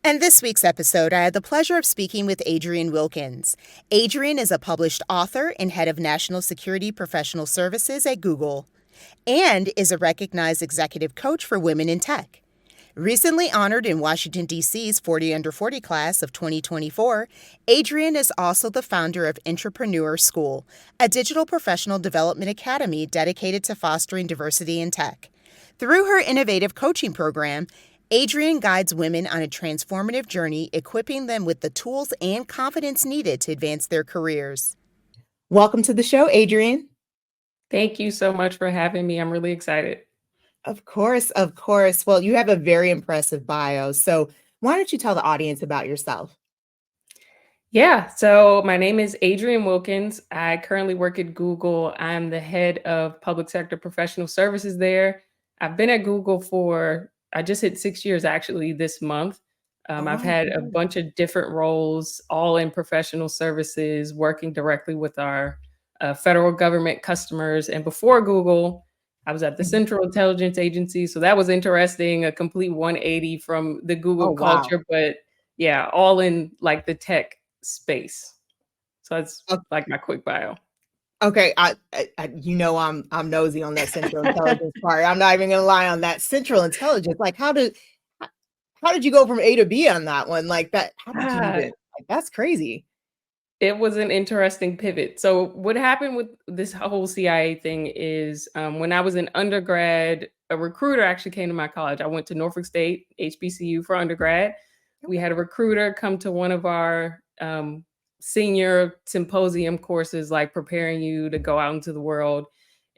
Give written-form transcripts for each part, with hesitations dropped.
And this week's episode, I had the pleasure of speaking with Adrienne Wilkins. Adrienne is a published author and head of national security professional services at Google, and is a recognized executive coach for women in tech. Recently honored in Washington, D.C.'s 40 Under 40 class of 2024, Adrienne is also the founder of Entrepreneur School, a digital professional development academy dedicated to fostering diversity in tech. Through her innovative coaching program, Adrienne guides women on a transformative journey, equipping them with the tools and confidence needed to advance their careers. Welcome to the show, Adrienne. Thank you so much for having me. I'm really excited. Of course, of course. Well, you have a very impressive bio. So why don't you tell the audience about yourself? Yeah, so my name is Adrienne Wilkins. I currently work at Google. I'm the head of public sector professional services there. I've been at Google I just hit 6 years actually this month. I've had a bunch of different roles, all in professional services, working directly with our federal government customers. And before Google, I was at the Central Intelligence Agency. So that was interesting, a complete 180 from the Google culture, but yeah, all in like the tech space. So that's like my quick bio. Okay, I'm nosy on that Central Intelligence part. I'm not even gonna lie on that Central Intelligence. Like, how did you go from A to B on that one? Like that, how did you even? Like, that's crazy. It was an interesting pivot. So what happened with this whole CIA thing is when I was an undergrad, a recruiter actually came to my college. I went to Norfolk State, HBCU for undergrad. We had a recruiter come to one of our senior symposium courses, like preparing you to go out into the world.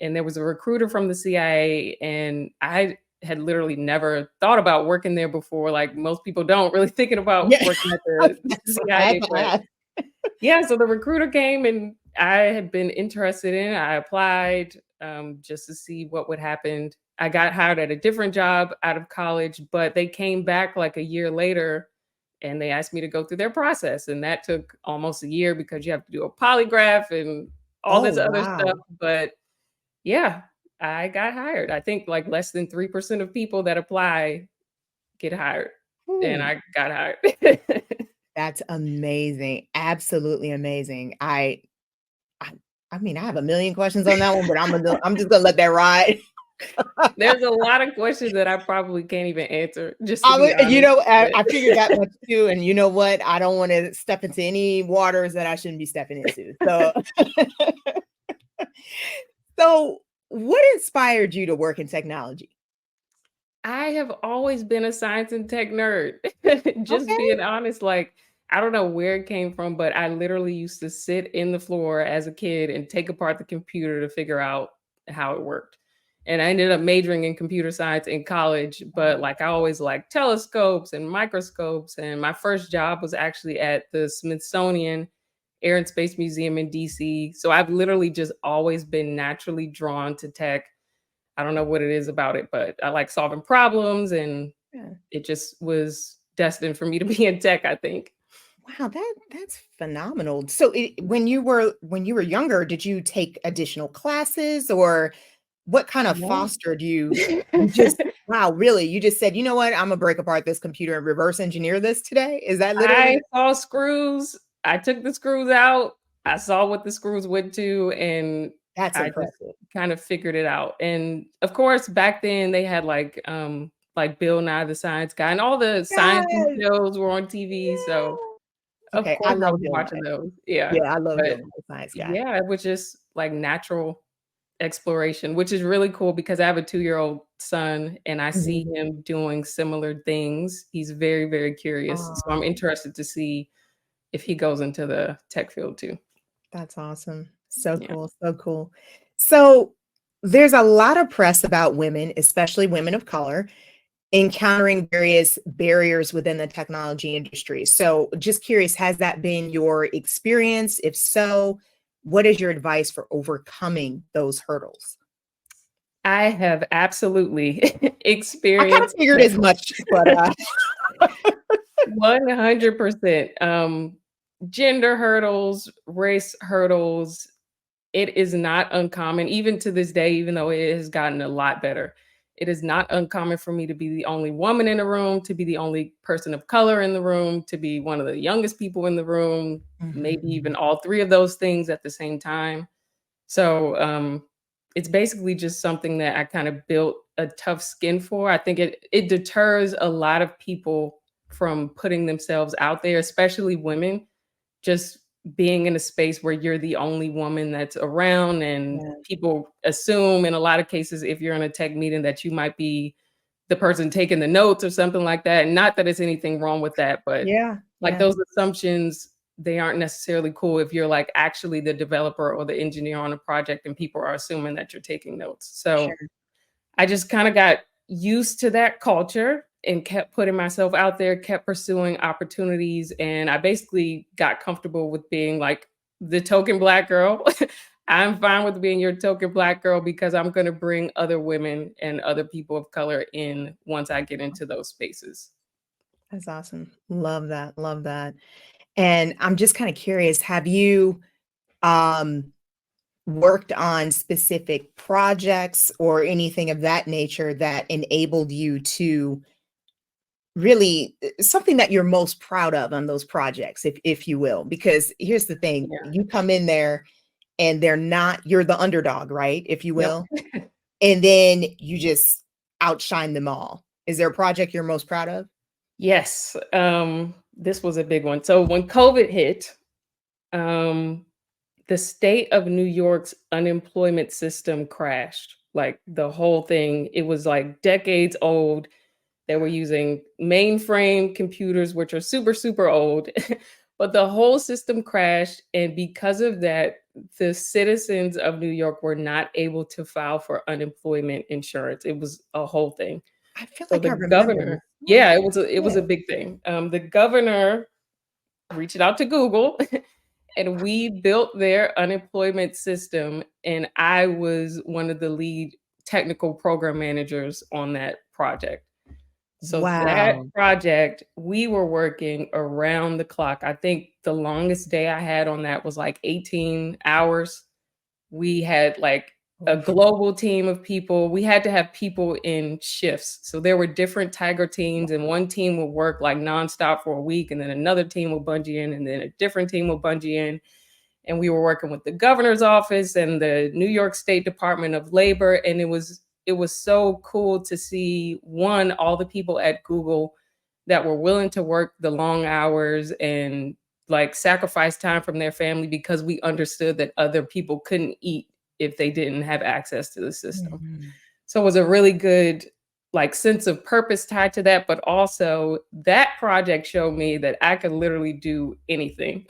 And there was a recruiter from the CIA, and I had literally never thought about working there before. Like most people don't really thinking about working at the CIA. Yeah, so the recruiter came and I had been interested in it. I applied just to see what would happen. I got hired at a different job out of college, but they came back like a year later and they asked me to go through their process. And that took almost a year because you have to do a polygraph and all this other stuff. But yeah, I got hired. I think like less than 3% of people that apply get hired. And I got hired. That's amazing. Absolutely amazing. I mean, I have a million questions on that one, but I'm just gonna let that ride. There's a lot of questions that I probably can't even answer. Just to be honest. I figured that much too. And you know what? I don't want to step into any waters that I shouldn't be stepping into. So, so what inspired you to work in technology? I have always been a science and tech nerd. Just being honest, like I don't know where it came from, but I literally used to sit in the floor as a kid and take apart the computer to figure out how it worked. And I ended up majoring in computer science in college, but like I always liked telescopes and microscopes. And my first job was actually at the Smithsonian Air and Space Museum in DC. So I've literally just always been naturally drawn to tech. I don't know what it is about it, but I like solving problems, and it just was destined for me to be in tech, I think. Wow, that's phenomenal. So when you were younger, did you take additional classes, or what kind of fostered you? Wow, really? You just said, you know what? I'm gonna break apart this computer and reverse engineer this today? Is that literally? I saw screws. I took the screws out. I saw what the screws went to, and that's I impressive. just kind of figured it out. And of course, back then they had like Bill Nye the Science Guy, and all the science shows were on TV. So of course I was watching those. Yeah. Yeah, I love Bill Nye the Science Guy. Yeah, it was just like natural exploration, which is really cool because I have a 2-year-old son and I see him doing similar things. He's very, very curious. So I'm interested to see if he goes into the tech field too. That's awesome. So cool. So cool. So there's a lot of press about women, especially women of color, encountering various barriers within the technology industry. So just curious, has that been your experience? If so, what is your advice for overcoming those hurdles? I have absolutely experienced. I kind of figured as much, but 100%. Gender hurdles, race hurdles. It is not uncommon, even to this day, even though it has gotten a lot better. It is not uncommon for me to be the only woman in the room, to be the only person of color in the room, to be one of the youngest people in the room, maybe Mhm. even all three of those things at the same time. So it's basically just something that I kind of built a tough skin for. I think it deters a lot of people from putting themselves out there, especially women, just being in a space where you're the only woman that's around, and Yeah. people assume in a lot of cases if you're in a tech meeting that you might be the person taking the notes or something like that. And not that it's anything wrong with that, but Yeah. like Yeah. those assumptions, they aren't necessarily cool if you're like actually the developer or the engineer on a project and people are assuming that you're taking notes. So Sure. I just kind of got used to that culture and kept putting myself out there, kept pursuing opportunities. And I basically got comfortable with being like the token Black girl. I'm fine with being your token Black girl because I'm going to bring other women and other people of color in once I get into those spaces. That's awesome. Love that. Love that. And I'm just kind of curious, have you um worked on specific projects or anything of that nature that enabled you to really something that you're most proud of on those projects, if you will? Because here's the thing, Yeah. you come in there and they're not, you're the underdog, right? If you Yep. will. And then you just outshine them all. Is there a project you're most proud of? Yes. This was a big one. So when COVID hit, um, the state of New York's unemployment system crashed. Like the whole thing, it was like decades old. They were using mainframe computers, which are super, super old. But the whole system crashed. And because of that, the citizens of New York were not able to file for unemployment insurance. It was a whole thing. I feel So like the I remember governor, this. Yeah. yeah, it was Yeah. a big thing. The governor reached out to Google and we built their unemployment system. And I was one of the lead technical program managers on that project. So that Wow. project, we were working around the clock. I think the longest day I had on that was like 18 hours. We had like a Holy sh- global team of people. We had to have people in shifts. So there were different Tiger teams, and one team would work like nonstop for a week, and then another team would bungee in, and then a different team would bungee in. And we were working with the governor's office and the New York State Department of Labor. And it was so cool to see one, all the people at Google that were willing to work the long hours and like sacrifice time from their family because we understood that other people couldn't eat if they didn't have access to the system. Mhm. So it was a really good like sense of purpose tied to that, but also that project showed me that I could literally do anything.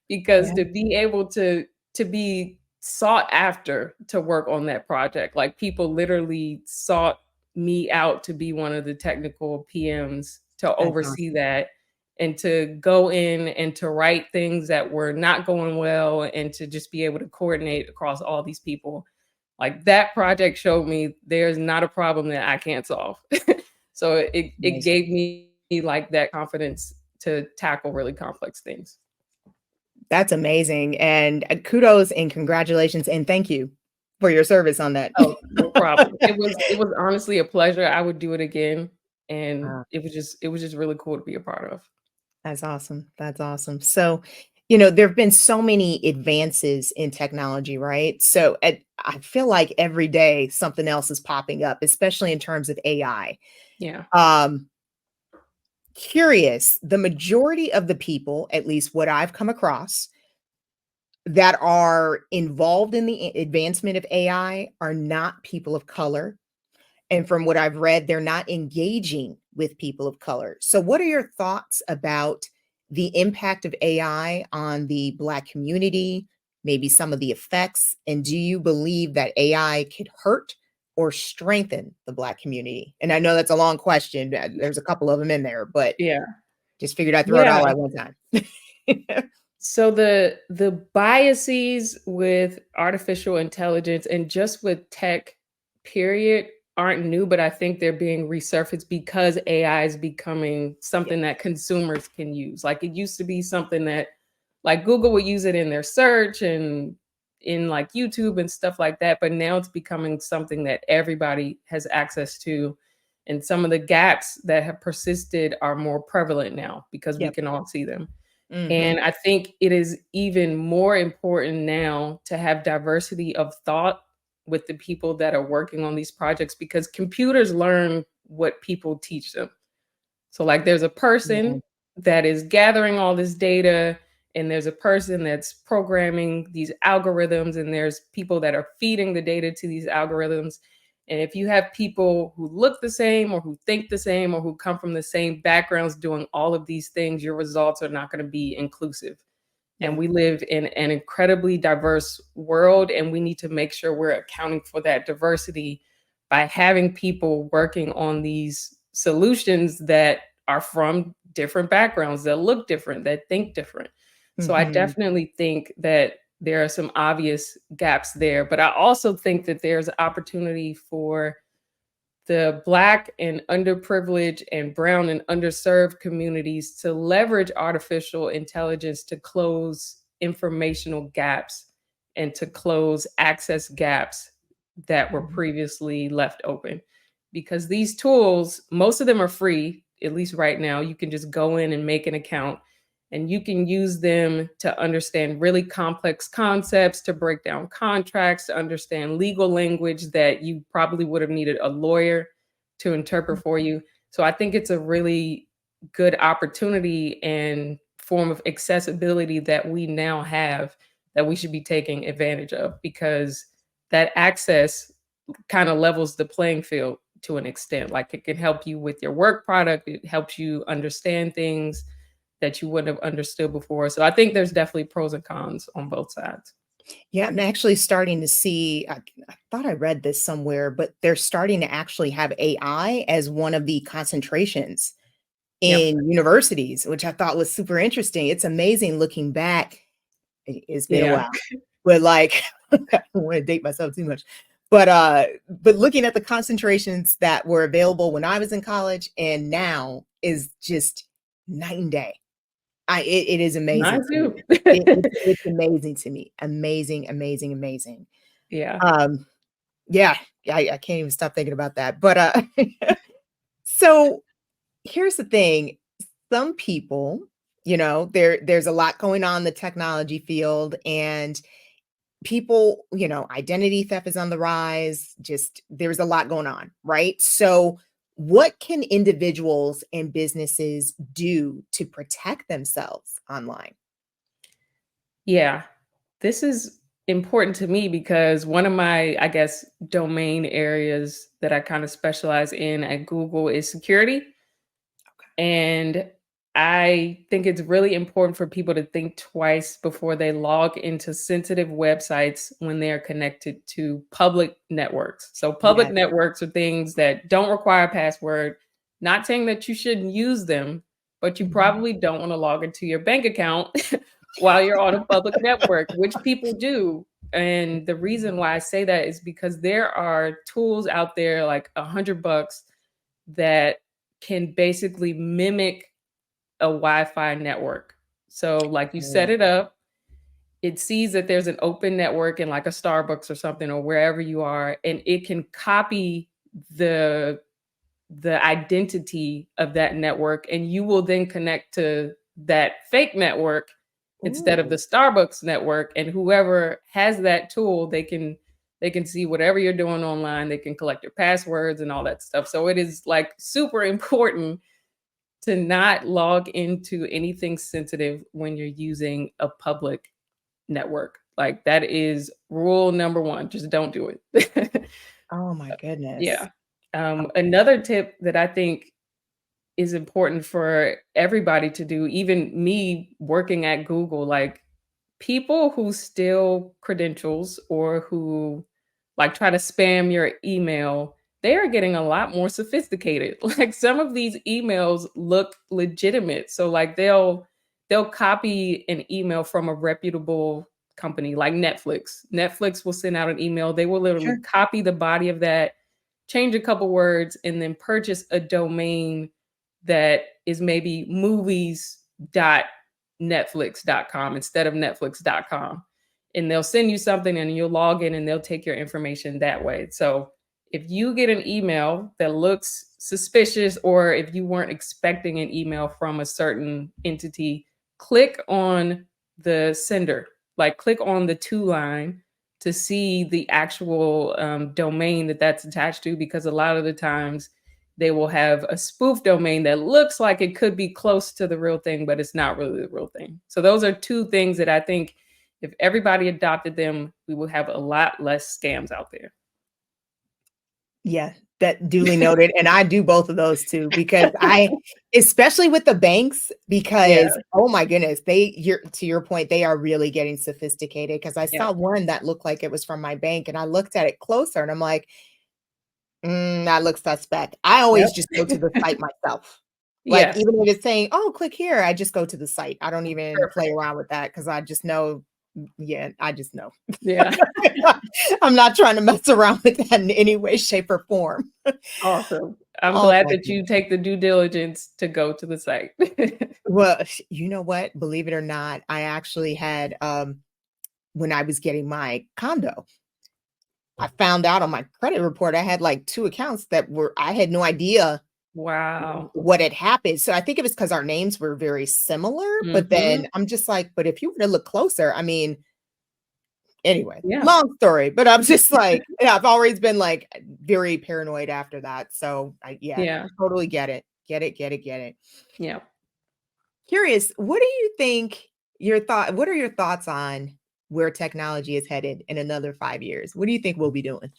Because Yeah. to be able to be sought after to work on that project, like people literally sought me out to be one of the technical PMs to That's oversee awesome. that and to go in and to write things that were not going well and to just be able to coordinate across all these people. Like that project showed me there's not a problem that I can't solve. So it Amazing. gave me like that confidence to tackle really complex things. That's amazing. And kudos and congratulations and thank you for your service on that. Oh, no problem. It was honestly a pleasure. I would do it again, and Wow, it was just really cool to be a part of. that's awesome. That's awesome. So, there have been so many advances in technology, right? So I feel like every day something else is popping up, especially in terms of AI. Yeah. Um, Curious, the majority of the people, at least what I've come across, that are involved in the advancement of AI are not people of color. And from what I've read, they're not engaging with people of color. So, what are your thoughts about the impact of AI on the Black community, maybe some of the effects? And do you believe that AI could hurt or strengthen the Black community? And I know that's a long question. There's a couple of them in there, but Yeah. just figured I'd throw it Yeah. all at one time. So the biases with artificial intelligence and just with tech, period, aren't new, but I think they're being resurfaced because AI is becoming Yeah. something that consumers can use. Like it used to be something that like Google would use it in their search and in like YouTube and stuff like that, but now it's becoming something that everybody has access to. And some of the gaps that have persisted are more prevalent now because we Yep. can all see them. Hmm. And I think it is even more important now to have diversity of thought with the people that are working on these projects because computers learn what people teach them. So, like, there's a Yeah. person that is gathering all this data, and there's a person that's programming these algorithms, and there's people that are feeding the data to these algorithms. And if you have people who look the same, or who think the same, or who come from the same backgrounds doing all of these things, your results are not going to be inclusive. And Yeah. we live in an incredibly diverse world, and we need to make sure we're accounting for that diversity by having people working on these solutions that are from different backgrounds, that look different, that think different. So I Hmm. definitely think that there are some obvious gaps there, but I also think that there's opportunity for the Black and underprivileged and brown and underserved communities to leverage artificial intelligence to close informational gaps and to close access gaps that were previously left open. Because these tools, most of them are free, at least right now. You can just go in and make an account and you can use them to understand really complex concepts, to break down contracts, to understand legal language that you probably would have needed a lawyer to interpret for you. So I think it's a really good opportunity and form of accessibility that we now have that we should be taking advantage of because that access kind of levels the playing field to an extent. Like it can help you with your work product, it helps you understand things that you wouldn't have understood before. So I think there's definitely pros and cons on both sides. Yeah, I'm actually starting to see. I thought I read this somewhere, but they're starting to actually have AI as one of the concentrations Yep. in universities, which I thought was super interesting. It's amazing looking back. It's been a Yeah. while, but like, I don't want to date myself too much. But looking at the concentrations that were available when I was in college and now is just night and day. It is amazing Mine to me. too. It's amazing to me. Amazing, amazing, amazing. Yeah. Um, yeah, I can't even stop thinking about that. So here's the thing. Some people, there's a lot going on in the technology field and people, identity theft is on the rise. Just there's a lot going on, right? So what can individuals and businesses do to protect themselves online? Yeah. This is important to me because one of my, I guess, domain areas that I kind of specialize in at Google is security. And I think it's really important for people to think twice before they log into sensitive websites when they are connected to public networks. So, public Yes. networks are things that don't require a password, not saying that you shouldn't use them, but you Mhm. probably don't want to log into your bank account while you're on a public network, which people do. And the reason why I say that is because there are tools out there like $100 that can basically mimic a Wi-Fi network. So like you set Oh, it up, it sees that there's an open network in like a Starbucks or something or wherever you are, and it can copy the the identity of that network, and you will then connect to that fake network instead of the ooh, Starbucks network. And whoever has that tool, they can see whatever you're doing online. They can collect your passwords and all that stuff. So it is like super important to not log into anything sensitive when you're using a public network. Like that is rule number one. Just don't do it. oh my goodness. Yeah. Another tip that I think is important for everybody to do, even me working at Google, like people who steal credentials or who like try to spam your email, they are getting a lot more sophisticated. Like some of these emails look legitimate. So like they'll copy an email from a reputable company like Netflix. Netflix will send out an email. They will literally Sure. copy the body of that, change a couple words, and then purchase a domain that is maybe movies.netflix.com instead of netflix.com. and they'll send you something and you'll log in and they'll take your information that way. So if you get an email that looks suspicious, or if you weren't expecting an email from a certain entity, click on the sender, like click on the to line to see the actual domain that that's attached to, because a lot of the times they will have a spoof domain that looks like it could be close to the real thing, but it's not really the real thing. So those are two things that I think if everybody adopted them, we would have a lot less scams out there. Yeah, that duly noted. And I do both of those too, because especially with the banks, Yeah, because oh my goodness, to your point, they are really getting sophisticated. Because I yeah, saw one that looked like it was from my bank, and I looked at it closer, and I'm like, that looks suspect. I always just go to the yep. site myself. Like, Yeah, even if it's saying, "Oh, click here," I just go to the site. I don't even play perfect. around with that because I just know. Yeah, I just know. Yeah, I'm not trying to mess around with that in any way, shape, or form. awesome. I'm Oh glad my that you goodness. take the due diligence to go to the site. Well, you know what? Believe it or not, I actually had, when I was getting my condo, I found out on my credit report I had like 2 accounts that I had no idea Wow. what had happened. So I think it was because our names were very similar, but Mhm. then I'm just like, but if you were to look closer, I mean, anyway, Yeah, long story, but I'm just like, yeah, I've always been like very paranoid after that. So yeah, yeah, totally get it. Get it, get it, get it. yeah. Curious, what are your thoughts on where technology is headed in another 5 years? What do you think we'll be doing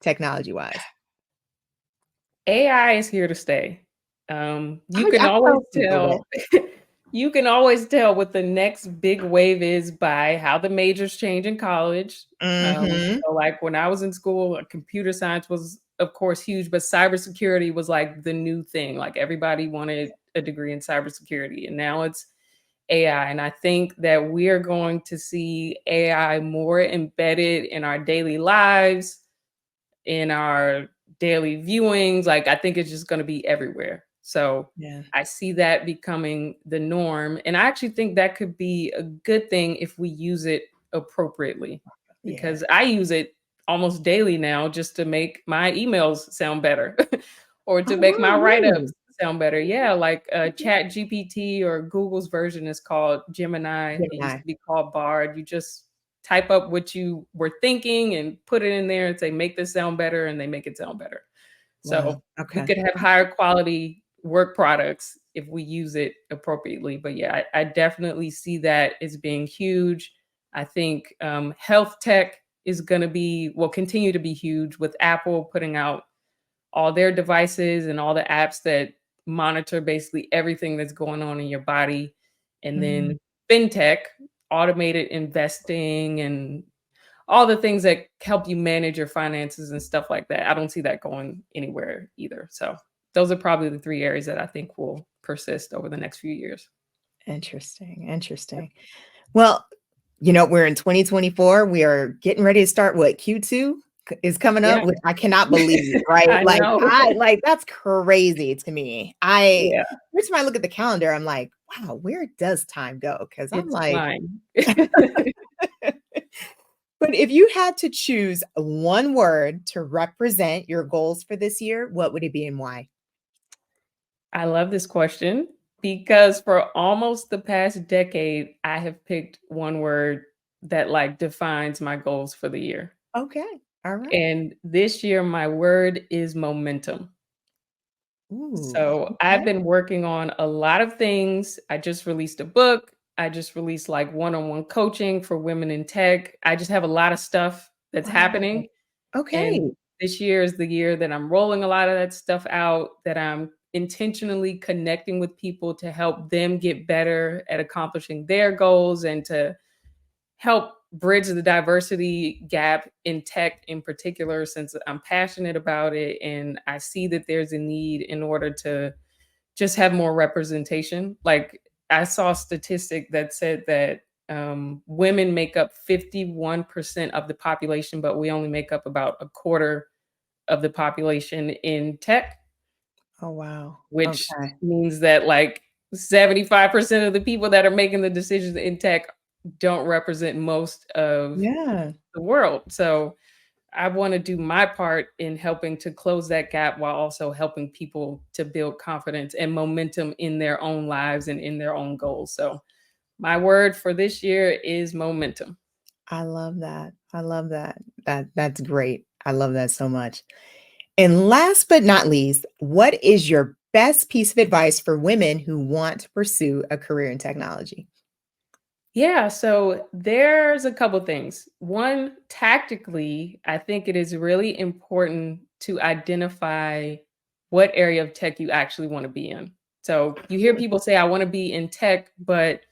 technology-wise? AI is here to stay. You can I always felt a little bit. tell you can always tell what the next big wave is by how the majors change in college. Mhm. So like when I was in school, computer science was of course huge, but cybersecurity was like the new thing. Like everybody wanted a degree in cybersecurity, and now it's AI. And I think that we are going to see AI more embedded in our daily lives, in our daily viewings. Like, I think it's just going to be everywhere. So Yeah, I see that becoming the norm. And I actually think that could be a good thing if we use it appropriately, yeah. because I use it almost daily now just to make my emails sound better or Oh, to make my wow, write really? ups sound better. Yeah, like Chat GPT, or Google's version is called Gemini. It used Gemini. to be called Bard. You just type up what you were thinking and put it in there and say, make this sound better, and they make it sound better. Wow, So we okay. could have higher quality work products if we use it appropriately. But yeah, I definitely see that as being huge. I think health tech is going to will continue to be huge, with Apple putting out all their devices and all the apps that monitor basically everything that's going on in your body. And Mhm. then fintech, automated investing, and all the things that help you manage your finances and stuff like that. I don't see that going anywhere either. So those are probably the three areas that I think will persist over the next few years. Interesting, interesting. Well, we're in 2024. We are getting ready to start what, Q2 is coming up, Yeah, which I cannot believe, right? I know. That's crazy to me. I Yeah, Every time I look at the calendar, I'm like, wow, where does time go? Because I'm it's like, flying. but if you had to choose one word to represent your goals for this year, what would it be and why? I love this question because for almost the past decade, I have picked one word that like defines my goals for the year. Okay. All right. And this year, my word is momentum. Ooh, So okay. I've been working on a lot of things. I just released a book. I just released like one-on-one coaching for women in tech. I just have a lot of stuff that's Wow. happening. Okay. And this year is the year that I'm rolling a lot of that stuff out, that I'm intentionally connecting with people to help them get better at accomplishing their goals, and to help bridge the diversity gap in tech in particular, since I'm passionate about it and I see that there's a need in order to just have more representation. Like, I saw a statistic that said that women make up 51% of the population, but we only make up about a quarter of the population in tech, Oh, wow. which Okay. means that like 75% of the people that are making the decisions in tech don't represent most of Yeah. the world. So I want to do my part in helping to close that gap while also helping people to build confidence and momentum in their own lives and in their own goals. So my word for this year is momentum. I love that. I love that. That's great. I love that so much. And last but not least, what is your best piece of advice for women who want to pursue a career in technology? Yeah, so there's a couple things. One, tactically, I think it is really important to identify what area of tech you actually want to be in. So you hear Hmm. people say, I want to be in tech, but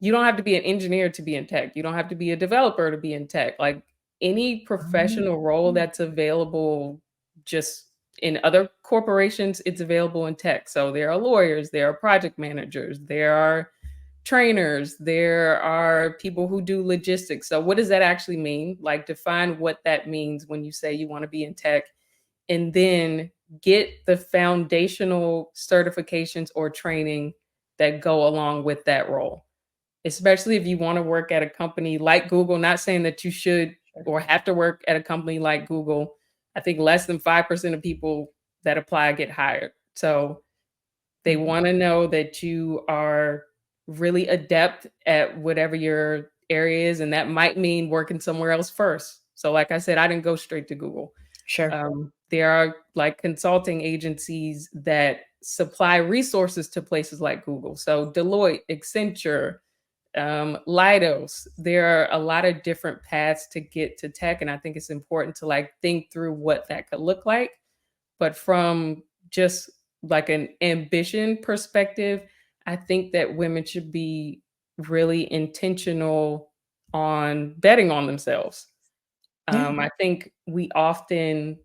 you don't have to be an engineer to be in tech. You don't have to be a developer to be in tech. Like any professional role Mhm. that's available just in other corporations, it's available in tech. So there are lawyers, there are project managers, there are trainers, there are people who do logistics. So what does that actually mean? Like define what that means when you say you want to be in tech, and then get the foundational certifications or training that go along with that role, especially if you want to work at a company like Google. Not saying that you should Sure. or have to work at a company like Google. I think less than 5% of people that apply get hired. So they Mhm. want to know that you are really adept at whatever your area is. And that might mean working somewhere else first. So, like I said, I didn't go straight to Google. Sure. There are like consulting agencies that supply resources to places like Google. So, Deloitte, Accenture, Leidos. There are a lot of different paths to get to tech, and I think it's important to like think through what that could look like. But from just like an ambition perspective, I think that women should be really intentional on betting on themselves. Yeah. I think we often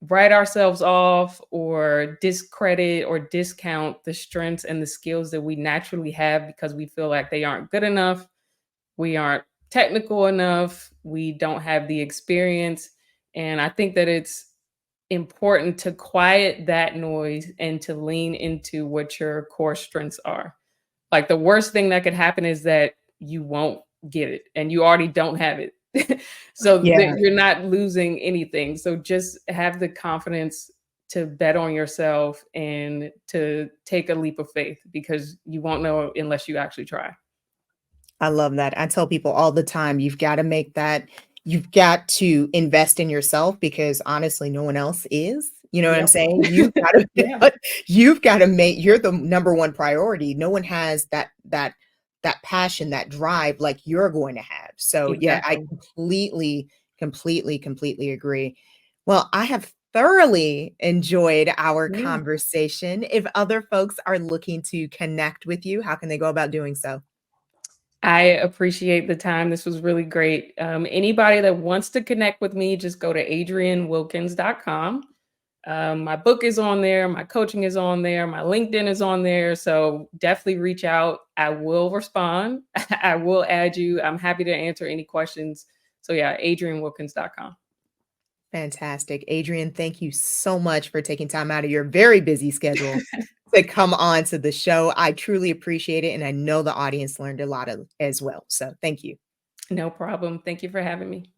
write ourselves off or discredit or discount the strengths and the skills that we naturally have because we feel like they aren't good enough, we aren't technical enough, we don't have the experience. And I think that it's important to quiet that noise and to lean into what your core strengths are. Like the worst thing that could happen is that you won't get it and you already don't have it. So that Yeah. you're not losing anything. So just have the confidence to bet on yourself and to take a leap of faith because you won't know unless you actually try. I love that. I tell people all the time, you've got to invest in yourself because honestly, no one else is. You know what I'm Yep. saying? You've got Yeah. to you've got to make you're the number one priority. No one has that passion, that drive like you're going to have. So yeah, I Exactly. completely agree. Well, I have thoroughly enjoyed our Yeah. conversation. If other folks are looking to connect with you, how can they go about doing so? I appreciate the time. This was really great. Anybody that wants to connect with me, just go to adriennewilkins.com. My book is on there, my coaching is on there, my LinkedIn is on there. So definitely reach out. I will respond. I will add you. I'm happy to answer any questions. So yeah, adriennewilkins.com. Fantastic. Adrienne, thank you so much for taking time out of your very busy schedule to come on to the show. I truly appreciate it, and I know the audience learned a lot as well. So thank you. No problem. Thank you for having me.